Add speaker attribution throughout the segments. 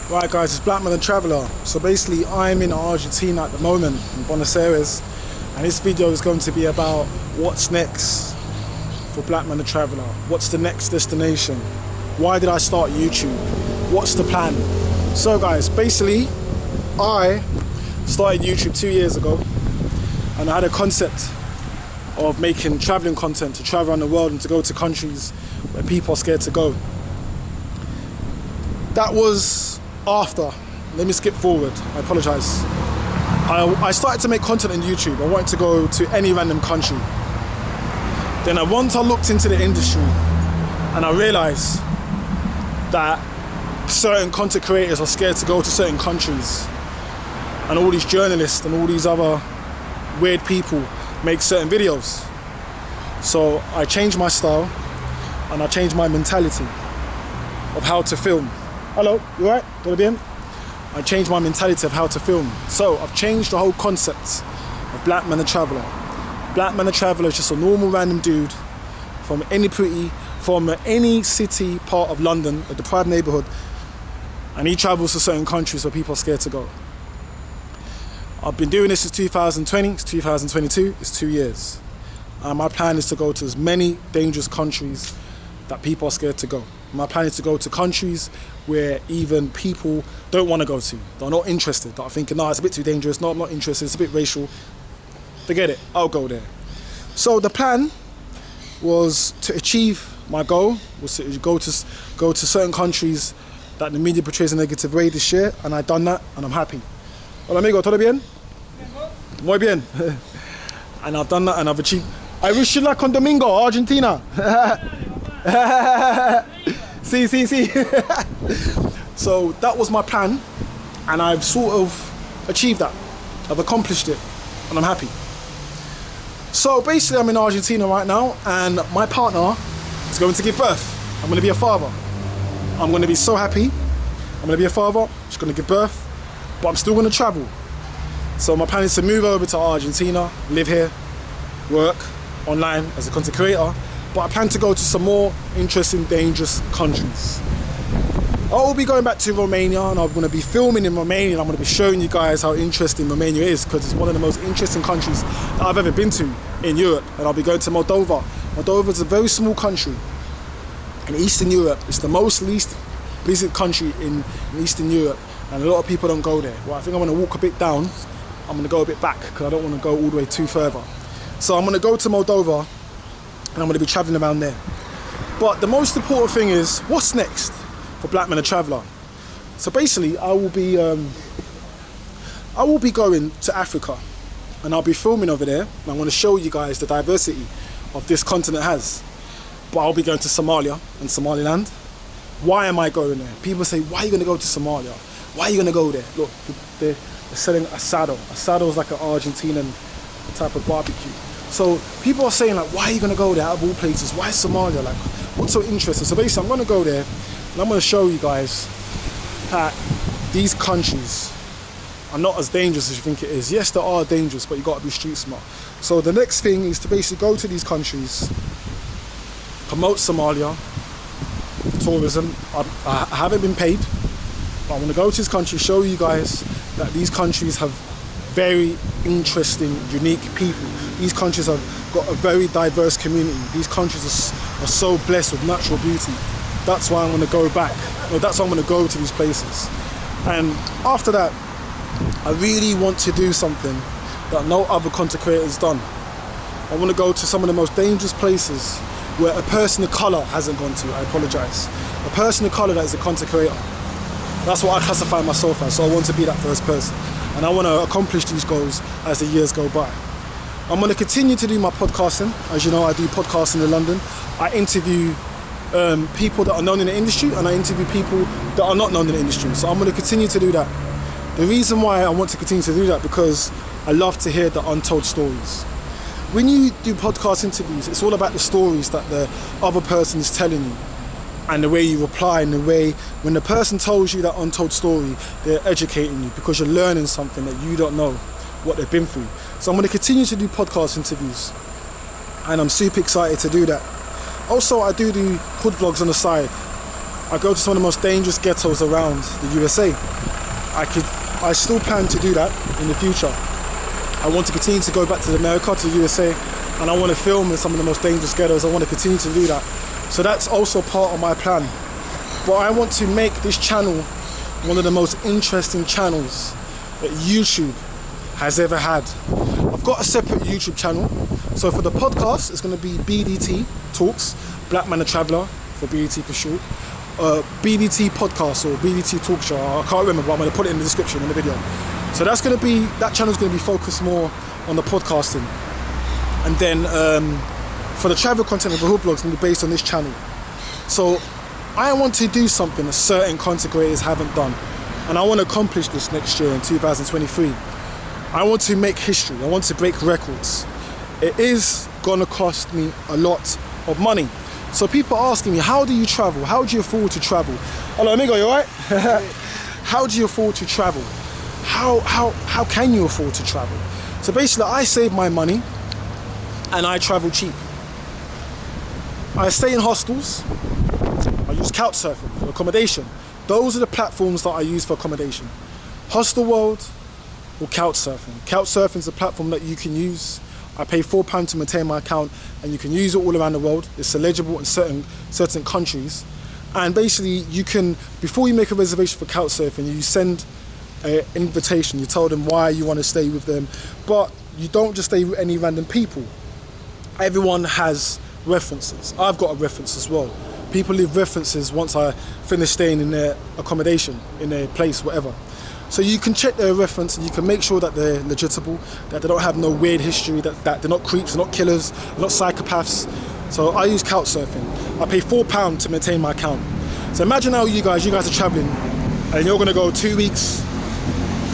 Speaker 1: Right guys, it's Blackman the Traveller. So basically I'm in Argentina at the moment, in Buenos Aires, and this video is going to be about what's next for Blackman the Traveller. What's the next destination? Why did I start YouTube? What's the plan? So guys, basically I started YouTube 2 years ago, and I had a concept of making traveling content to travel around the world and to go to countries where people are scared to go. That was after, let me skip forward, I apologize. I started to make content on YouTube. I wanted to go to any random country. Then once I looked into the industry and I realized that certain content creators are scared to go to certain countries, and all these journalists and all these other weird people make certain videos. So I changed my style and I changed my mentality of how to film. Hello, you alright? ¿Todo bien? I changed my mentality of how to film. So I've changed the whole concept of Blackman the Traveller. Blackman the Traveller is just a normal random dude from any city part of London, a deprived neighbourhood, and he travels to certain countries where people are scared to go. I've been doing this since 2020, it's 2022, it's 2 years. My plan is to go to as many dangerous countries that people are scared to go. My plan is to go to countries where even people don't want to go to. They're not interested. They're thinking, no, it's a bit too dangerous. No, I'm not interested. It's a bit racial. Forget it. I'll go there. So the plan was to achieve my goal, was to go to certain countries that the media portrays a negative way this year, and I've done that, and I'm happy. Hola amigo, ¿todo bien? Muy bien. And I've done that, and I've achieved. I wish you luck on Domingo, Argentina. See. So that was my plan, and I've sort of achieved that. I've accomplished it, and I'm happy. So basically I'm in Argentina right now, and my partner is going to give birth. I'm going to be a father. I'm going to be so happy. I'm going to be a father, she's going to give birth, but I'm still going to travel. So my plan is to move over to Argentina, live here, work online as a content creator, but I plan to go to some more interesting, dangerous countries. I will be going back to Romania, and I'm going to be filming in Romania, and I'm going to be showing you guys how interesting Romania is, because it's one of the most interesting countries that I've ever been to in Europe. And I'll be going to Moldova. Moldova is a very small country in Eastern Europe. It's the least visited country in Eastern Europe, and a lot of people don't go there. Well, I think I'm going to walk a bit down. I'm going to go a bit back because I don't want to go all the way too further. So I'm going to go to Moldova, and I'm going to be traveling around there. But the most important thing is, what's next for Blackman the Traveller? So basically, I will be going to Africa, and I'll be filming over there, and I'm going to show you guys the diversity of this continent has. But I'll be going to Somalia and Somaliland. Why am I going there? People say, why are you going to go to Somalia? Why are you going to go there? Look, they're selling asado. Asado is like an Argentinian type of barbecue. So people are saying, like, why are you going to go there out of all places? Why Somalia? Like, what's so interesting? So basically, I'm going to go there, and I'm going to show you guys that these countries are not as dangerous as you think it is. Yes, they are dangerous, but you got to be street smart. So the next thing is to basically go to these countries, promote Somalia for tourism. I haven't been paid, but I'm going to go to this country, show you guys that these countries have very interesting, unique people. These countries have got a very diverse community. These countries are so blessed with natural beauty. That's why I'm going to go back. Or that's why I'm going to go to these places. And after that, I really want to do something that no other content creator has done. I want to go to some of the most dangerous places where a person of colour hasn't gone to. I apologise. A person of colour that is a content creator. That's what I classify myself as. So I want to be that first person. And I want to accomplish these goals as the years go by. I'm going to continue to do my podcasting. As you know, I do podcasting in London. I interview people that are known in the industry, and I interview people that are not known in the industry. So I'm going to continue to do that. The reason why I want to continue to do that, because I love to hear the untold stories. When you do podcast interviews, it's all about the stories that the other person is telling you, and the way you reply, and the way when the person tells you that untold story, they're educating you because you're learning something that you don't know what they've been through. So I'm going to continue to do podcast interviews, and I'm super excited to do that. Also, I do hood vlogs on the side. I go to some of the most dangerous ghettos around the USA. I still plan to do that in the future. I want to continue to go back to America, to the USA, and I want to film in some of the most dangerous ghettos. I want to continue to do that. So that's also part of my plan. But I want to make this channel one of the most interesting channels that YouTube has ever had. I've got a separate YouTube channel. So for the podcast, it's going to be BDT Talks, Blackman the Traveller, for BDT for short. BDT Podcast or BDT Talk Show. I can't remember, but I'm going to put it in the description in the video. So that channel's going to be focused more on the podcasting. And then for the travel content of the hood vlogs, it's going to be based on this channel. So I want to do something that certain content creators haven't done. And I want to accomplish this next year in 2023. I want to make history. I want to break records. It is going to cost me a lot of money. So people are asking me, how do you travel? How do you afford to travel? Hello, amigo, you alright? How do you afford to travel? How can you afford to travel? So basically, I save my money and I travel cheap. I stay in hostels. I use couchsurfing for accommodation. Those are the platforms that I use for accommodation. Hostel World or couchsurfing. Couchsurfing is a platform that you can use. I pay £4 to maintain my account, and you can use it all around the world. It's eligible in certain countries. And basically, you can, before you make a reservation for couchsurfing, you send an invitation. You tell them why you want to stay with them, but you don't just stay with any random people. Everyone has references. I've got a reference as well. People leave references once I finish staying in their accommodation, in their place, whatever. So you can check their reference and you can make sure that they're legitimate, that they don't have no weird history, that they're not creeps, they're not killers, they're not psychopaths. So I use couchsurfing. I pay £4 to maintain my account. So imagine how you guys are traveling and you're gonna go 2 weeks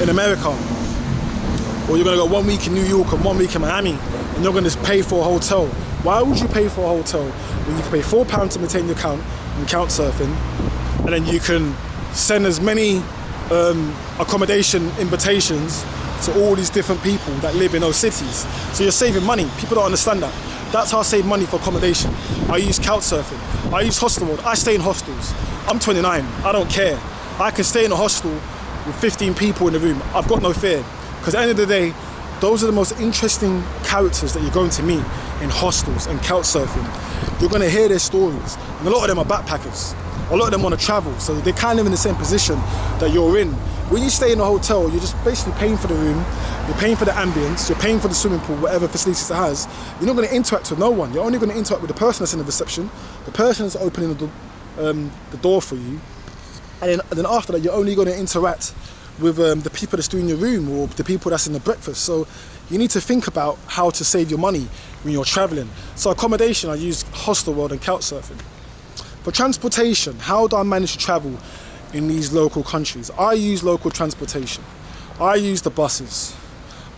Speaker 1: in America, or you're gonna go 1 week in New York and 1 week in Miami, and you're gonna pay for a hotel. Why would you pay for a hotel when you can pay £4 to maintain your account in couchsurfing, and then you can send as many accommodation invitations to all these different people that live in those cities? So you're saving money. People don't understand that. That's how I save money for accommodation. I use couchsurfing. I use Hostel World. I stay in hostels. I'm 29. I don't care. I can stay in a hostel with 15 people in the room. I've got no fear. Because at the end of the day, those are the most interesting characters that you're going to meet in hostels and couchsurfing. You're going to hear their stories. And a lot of them are backpackers. A lot of them want to travel, so they're kind of in the same position that you're in. When you stay in a hotel, you're just basically paying for the room, you're paying for the ambience, you're paying for the swimming pool, whatever facilities it has. You're not going to interact with no one. You're only going to interact with the person that's in the reception, the person that's opening the door for you. And then after that, you're only going to interact with the people that's doing your room or the people that's in the breakfast. So you need to think about how to save your money when you're traveling. So accommodation, I use Hostel World and couchsurfing. For transportation, how do I manage to travel in these local countries? I use local transportation. I use the buses.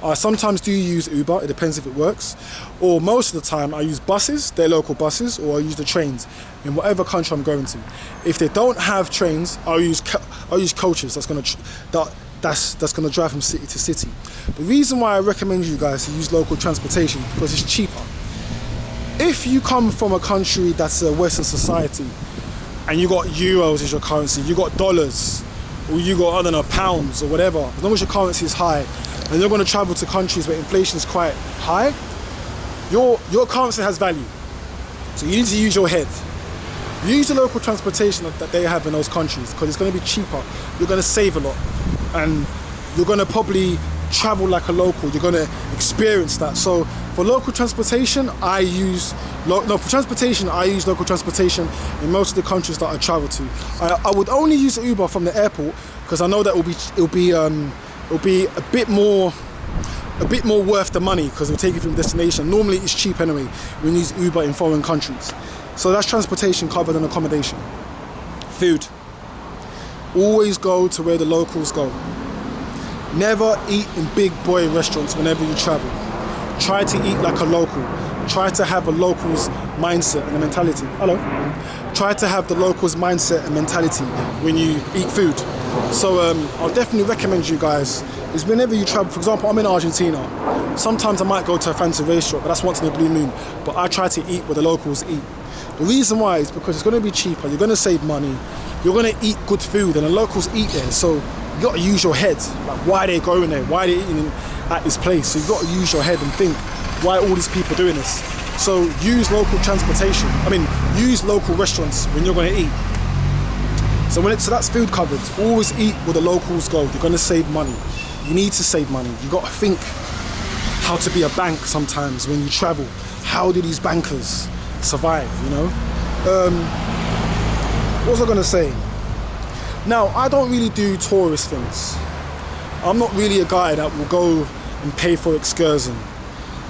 Speaker 1: I sometimes do use Uber, it depends if it works. Or most of the time I use buses, they're local buses, or I use the trains in whatever country I'm going to. If they don't have trains, I'll use coaches that's gonna drive from city to city. The reason why I recommend you guys to use local transportation is because it's cheaper. If you come from a country that's a Western society and you got euros as your currency, you got dollars, or you got, I don't know, pounds or whatever, as long as your currency is high, and you're going to travel to countries where inflation is quite high, your currency has value. So you need to use your head. Use the local transportation that they have in those countries because it's going to be cheaper. You're going to save a lot, and you're going to probably travel like a local. You're going to experience that. So for local transportation, I use local transportation in most of the countries that I travel to. I would only use Uber from the airport because I know that it'll be a bit more worth the money because it'll take you from destination. Normally it's cheap anyway when you use Uber in foreign countries. So that's transportation covered and accommodation. Food. Always go to where the locals go. Never eat in big boy restaurants whenever you travel. Try to eat like a local. Try to have a local's mindset and a mentality. Hello. Try to have the local's mindset and mentality when you eat food. So I'll definitely recommend you guys is whenever you travel, for example, I'm in Argentina. Sometimes I might go to a fancy restaurant, but that's once in a blue moon. But I try to eat where the locals eat. The reason why is because it's going to be cheaper, you're going to save money, you're going to eat good food, and the locals eat there, so you got to use your head. Like, why they going there? Why they eating at this place? So you got to use your head and think, why are all these people doing this? So use local transportation. Use local restaurants when you're going to eat. So that's food covered. Always eat where the locals go. You're going to save money. You need to save money. You got to think how to be a bank sometimes when you travel. How do these bankers survive, you know? What was I going to say? Now, I don't really do tourist things. I'm not really a guy that will go and pay for excursion.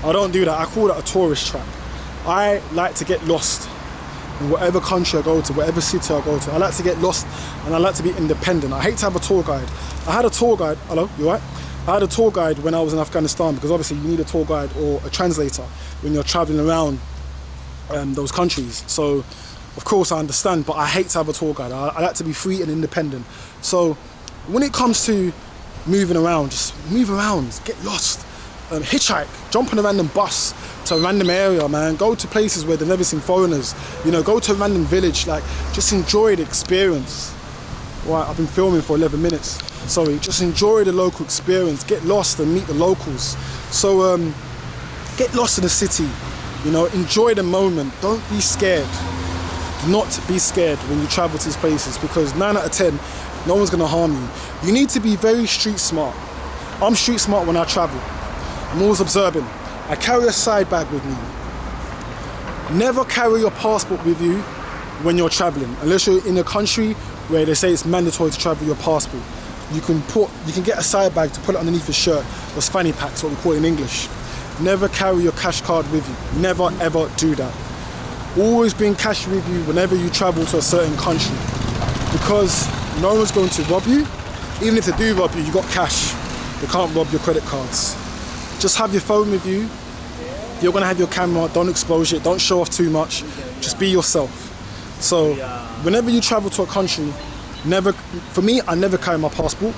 Speaker 1: I don't do that. I call that a tourist trap. I like to get lost in whatever country I go to, whatever city I go to. I like to get lost and I like to be independent. I hate to have a tour guide. I had a tour guide, hello, you all right? I had a tour guide when I was in Afghanistan, because obviously you need a tour guide or a translator when you're traveling around those countries. So, of course I understand, but I hate to have a tour guide. I like to be free and independent. So, when it comes to moving around, just move around, get lost. Hitchhike, jump on a random bus to a random area, man. Go to places where they've never seen foreigners. You know, go to a random village. Like, just enjoy the experience. Right, I've been filming for 11 minutes. Sorry, just enjoy the local experience. Get lost and meet the locals. So, get lost in the city. You know, enjoy the moment. Don't be scared. Do not be scared when you travel to these places, because 9 out of 10, no one's gonna harm you. You need to be very street smart. I'm street smart when I travel. I'm always observing. I carry a side bag with me. Never carry your passport with you when you're traveling, unless you're in a country where they say it's mandatory to travel your passport. You can get a side bag to put it underneath your shirt. Those fanny packs, what we call it in English. Never carry your cash card with you. Never ever do that. Always bring cash with you whenever you travel to a certain country, because no one's going to rob you. Even if they do rob you, you got cash. They can't rob your credit cards. Just have your phone with you. If you're gonna have your camera, don't expose it, don't show off too much. Just be yourself. So whenever you travel to a country, for me, I never carry my passport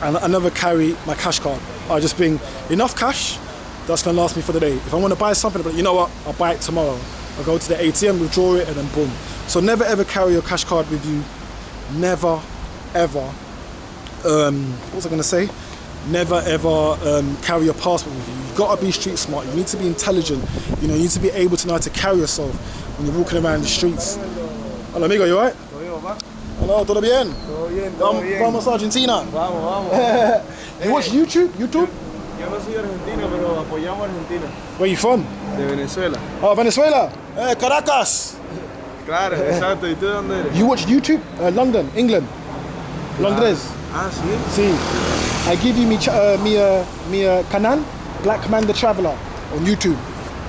Speaker 1: and I never carry my cash card. I just bring enough cash that's gonna last me for the day. If I wanna buy something, but you know what, I'll buy it tomorrow. I'll go to the ATM, withdraw it, and then boom. So never ever carry your cash card with you. Never ever, what was I gonna say? Never ever carry your passport with you. You've got to be street smart. You need to be intelligent. You know, you need to be able to know how to carry yourself when you're walking around the streets. Hola amigo, you alright? Hola, ¿todo bien?
Speaker 2: Todo bien, todo bien.
Speaker 1: Vamos a Argentina.
Speaker 2: Vamos.
Speaker 1: You watch YouTube?
Speaker 2: Yo no soy argentino, pero apoyamos a Argentina.
Speaker 1: Where you from?
Speaker 2: De Venezuela.
Speaker 1: Oh, Venezuela. Caracas.
Speaker 2: Claro, exacto. ¿Y tú de dónde eres?
Speaker 1: You watch YouTube? London, England. Londres.
Speaker 2: Ah, sí.
Speaker 1: Sí. I give you me canal, Blackman the Traveler, on YouTube.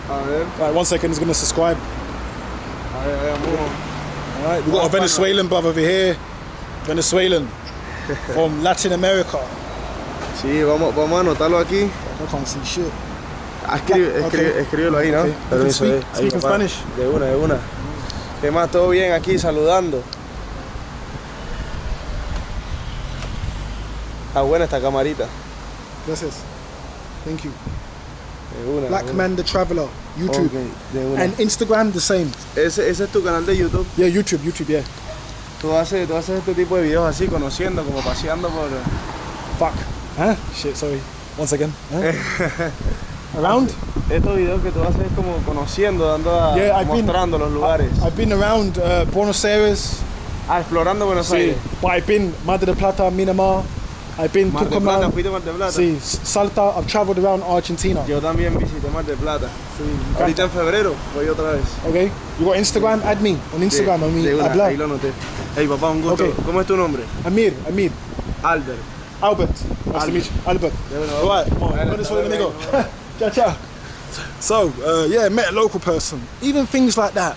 Speaker 2: A ver.
Speaker 1: Right, 1 second, he's gonna subscribe.
Speaker 2: A ver, vamos.
Speaker 1: Alright, we've got a Venezuelan brother over here. Venezuelan. From Latin America.
Speaker 2: Sí, vamos a anotarlo aquí.
Speaker 1: I can't see shit.
Speaker 2: Escríbelo ahí, ¿no?
Speaker 1: Okay.
Speaker 2: Permiso,
Speaker 1: Speak in Spanish.
Speaker 2: De una. ¿Qué más? ¿Todo bien aquí? Saludando. Está buena esta camarita.
Speaker 1: Gracias. Thank you.
Speaker 2: De una.
Speaker 1: Blackman the Traveler, YouTube.
Speaker 2: Okay, de una.
Speaker 1: And Instagram the same.
Speaker 2: Ese es tu canal de YouTube.
Speaker 1: Yeah, YouTube, yeah.
Speaker 2: Tú haces este tipo de videos así, conociendo, como paseando por...
Speaker 1: Fuck. Huh? Shit, sorry. 1 second. Huh? Around?
Speaker 2: Estos videos que tú haces como conociendo, mostrando los lugares.
Speaker 1: I've been around Buenos Aires.
Speaker 2: Explorando Buenos Aires.
Speaker 1: But I've been Mar del Plata, Miramar. I've been
Speaker 2: Mar del Plata, fuiste a Mar del Plata.
Speaker 1: Sí, Salta. I've traveled around Argentina.
Speaker 2: Yo también visité Mar del Plata.
Speaker 1: Sí,
Speaker 2: ahorita en febrero voy otra vez.
Speaker 1: Okay. You got Instagram? Add me on Instagram.
Speaker 2: Sí, ahí lo noté. Hey papá, un gusto. Okay. ¿Cómo es tu nombre?
Speaker 1: Amir.
Speaker 2: Albert.
Speaker 1: Nice to meet you. Albert. Alright, come on. Go this way, amigo. Ciao. So, yeah, met a local person. Even things like that.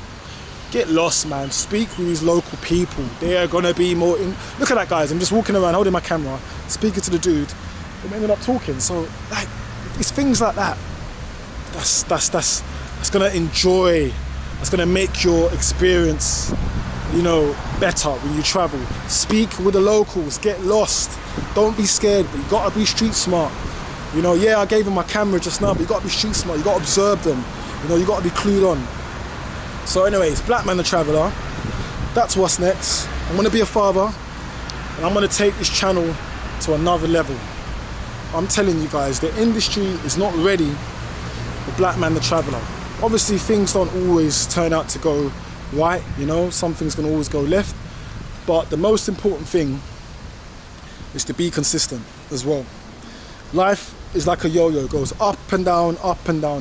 Speaker 1: Get lost, man. Speak with these local people. They are gonna be more in. Look at that, guys. I'm just walking around holding my camera, speaking to the dude. We ended up talking. So, like, it's things like that. That's gonna enjoy. That's gonna make your experience, you know, better when you travel. Speak with the locals. Get lost. Don't be scared, but you gotta be street smart. You know, yeah, I gave him my camera just now, but you gotta be street smart. You gotta observe them. You know, you gotta be clued on. So anyways, Blackman the Traveller, that's what's next. I'm gonna be a father, and I'm gonna take this channel to another level. I'm telling you guys, the industry is not ready for Blackman the Traveller. Obviously things don't always turn out to go right, you know, some things can always go left, but the most important thing is to be consistent as well. Life is like a yo-yo, it goes up and down,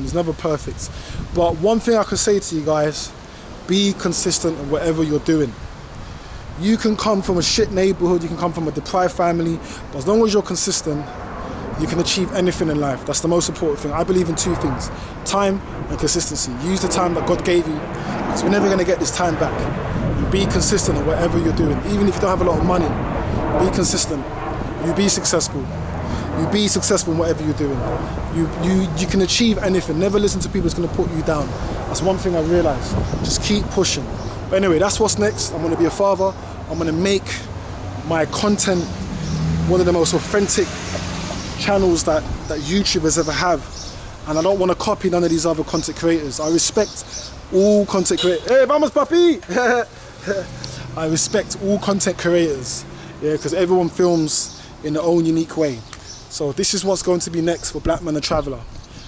Speaker 1: it's never perfect. But one thing I can say to you guys, be consistent in whatever you're doing. You can come from a shit neighborhood, you can come from a deprived family, but as long as you're consistent, you can achieve anything in life. That's the most important thing. I believe in two things, time and consistency. Use the time that God gave you, because we're never gonna get this time back. And be consistent in whatever you're doing. Even if you don't have a lot of money, be consistent. You be successful. You be successful in whatever you're doing. You can achieve anything. Never listen to people that's gonna put you down. That's one thing I realized. Just keep pushing. But anyway, that's what's next. I'm gonna be a father. I'm gonna make my content one of the most authentic channels that YouTubers ever have. And I don't want to copy none of these other content creators. I respect all content creators. Hey, vamos papi! I respect all content creators, yeah, because everyone films in their own unique way. So this is what's going to be next for Blackman the Traveller.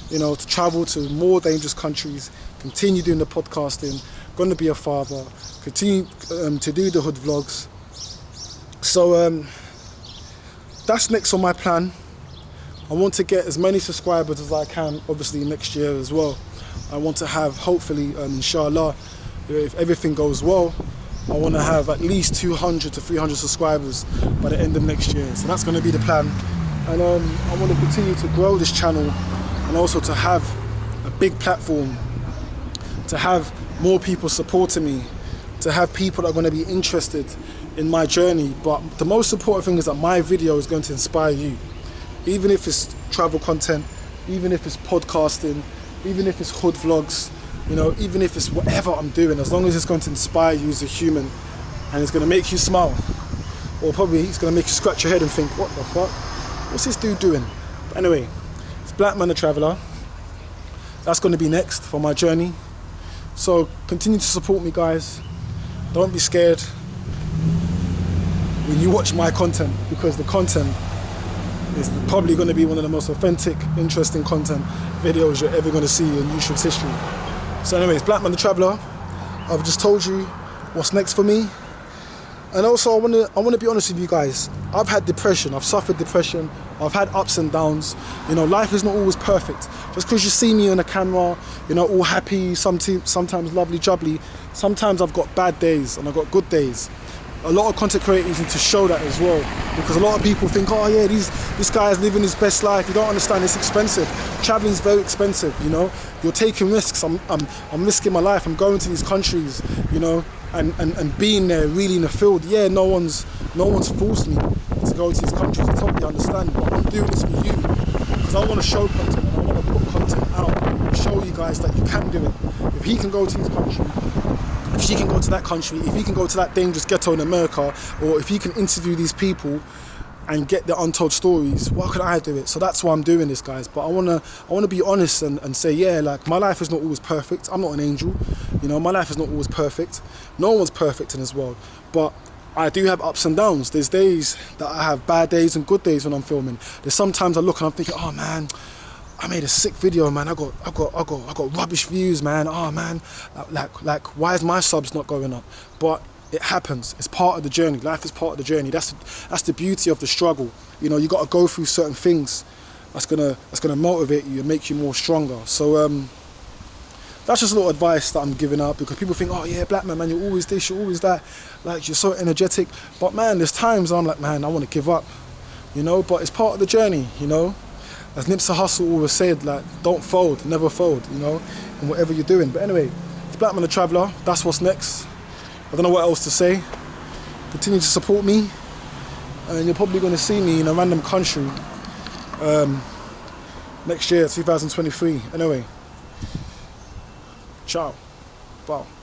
Speaker 1: You know, to travel to more dangerous countries, continue doing the podcasting, going to be a father, continue to do the hood vlogs. So that's next on my plan. I want to get as many subscribers as I can, obviously next year as well. I want to have, hopefully, inshallah, if everything goes well, I want to have at least 200 to 300 subscribers by the end of next year. So that's going to be the plan. And I want to continue to grow this channel, and also to have a big platform, to have more people supporting me, to have people that are going to be interested in my journey. But the most important thing is that my video is going to inspire you. Even if it's travel content, even if it's podcasting, even if it's hood vlogs, you know, even if it's whatever I'm doing, as long as it's going to inspire you as a human and it's going to make you smile, or probably it's going to make you scratch your head and think, what the fuck? What's this dude doing? But anyway, it's Blackman the Traveller. That's going to be next for my journey. So continue to support me, guys. Don't be scared when you watch my content, because the content is probably going to be one of the most authentic, interesting content videos you're ever going to see in YouTube's history. So anyways, Blackman the Traveller, I've just told you what's next for me. And also I want to be honest with you guys. I've had depression, I've suffered depression, I've had ups and downs. You know, life is not always perfect. Just because you see me on the camera, you know, all happy, sometimes lovely jubbly, sometimes I've got bad days and I've got good days. A lot of content creators need to show that as well, because a lot of people think, oh yeah, this guy is living his best life. You don't understand, it's expensive. Traveling is very expensive, you know. You're taking risks. I'm risking my life. I'm going to these countries, you know, and being there really in the field. Yeah, no one's forced me to go to these countries. I totally understand, but I'm doing this for you because I want to show content and I want to put content out and show you guys that you can do it. If he can go to this country, if she can go to that country, if he can go to that dangerous ghetto in America, or if he can interview these people and get their untold stories, why could I do it? So that's why I'm doing this, guys. But I wanna be honest and say, yeah, like, my life is not always perfect. I'm not an angel, you know. My life is not always perfect. No one's perfect in this world, but I do have ups and downs. There's days that I have bad days and good days when I'm filming. There's sometimes I look and I'm thinking, oh man, I made a sick video, man. I got rubbish views, man. Oh man, like why is my subs not going up? But it happens. It's part of the journey. Life is part of the journey. That's the beauty of the struggle. You know, you got to go through certain things. That's gonna motivate you and make you more stronger. So that's just a little advice that I'm giving out, because people think, oh yeah, Blackman, man, you're always this, you're always that. Like, you're so energetic. But man, there's times I'm like, man, I want to give up. You know, but it's part of the journey. You know. As Nipsey Hussle always said, like, don't fold, never fold, you know, in whatever you're doing. But anyway, it's Blackman the Traveller. That's what's next. I don't know what else to say. Continue to support me, and you're probably going to see me in a random country next year, 2023. Anyway, ciao. Bye.